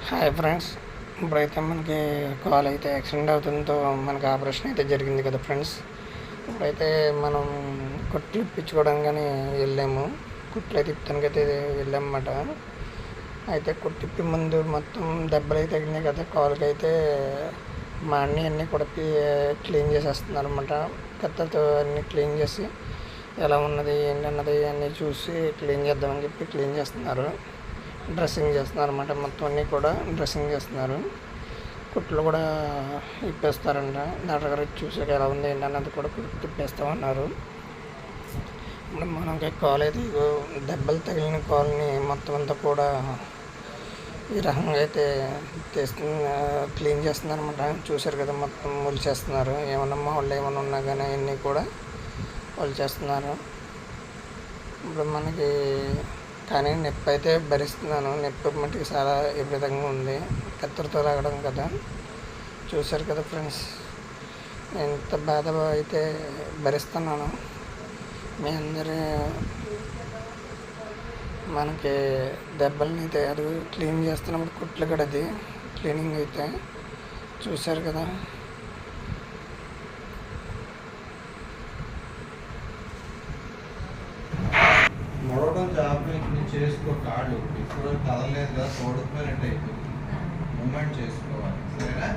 Hi friends, ఇప్పుడైతే మనకి call అయితే యాక్సిడెంట్ అవుతుందో మనకి ఆపరేషన్ అయితే జరిగింది కదా ఫ్రెండ్స్. ఇప్పుడైతే మనం కుట్లు ఇప్పించుకోవడం కానీ వెళ్ళాము. కుట్లు అయితే ఇప్పడానికైతే వెళ్ళామన్నమాట. అయితే కుట్టిప్పి ముందు మొత్తం దెబ్బలు అయితే తగినాయి కదా కాలుకి. అయితే మా అన్నీ కూడా క్లీన్ చేసేస్తున్నారు అనమాట. కత్తెరతో అన్నీ క్లీన్ చేసి ఎలా ఉన్నది ఏంటన్నది అన్నీ చూసి క్లీన్ చేద్దామని చెప్పి క్లీన్ చేస్తున్నారు. డ్రెస్సింగ్ చేస్తున్నారు అనమాట. మొత్తం అన్నీ కూడా డ్రెస్సింగ్ చేస్తున్నారు. కుట్లు కూడా ఇప్పేస్తారంట. డాక్టర్ గారు చూసాక ఎలా ఉంది ఏంటన్నది కూడా తిప్పేస్తామన్నారు. ఇప్పుడు మనకి కాల్ అయితే దెబ్బలు తగిలిన కాల్ని మొత్తం అంతా కూడా ఈ రకంగా అయితే క్లీన్ చేస్తున్నారు అనమాట. చూసారు కదా, మొత్తం మొలిచేస్తున్నారు. ఏమన్నా వాళ్ళు ఏమన్నా ఉన్నా కానీ అన్నీ కూడా మొలిచేస్తున్నారు. ఇప్పుడు మనకి కానీ నొప్పి అయితే భరిస్తున్నాను. నొప్పి మట్టికి చాలా విపరీతంగా ఉంది. కత్తెరతో లాగడం కదా, చూశారు కదా ఫ్రెండ్స్. ఎంత బాధ అయితే భరిస్తున్నాను. మీ అందరి మనకి దెబ్బల్ని అయితే అది క్లీన్ చేస్తున్నప్పుడు కుట్లు కూడా అది క్లీనింగ్ అయితే చూశారు కదా. మొడవడం జాబ్ చేసుకో. కాళ్ళు ఇప్పుడు కదలలేదు కదా, తోడుకుపోయినట్టు అయిపోయింది. మూమెంట్ చేసుకోవాలి, సరేనా?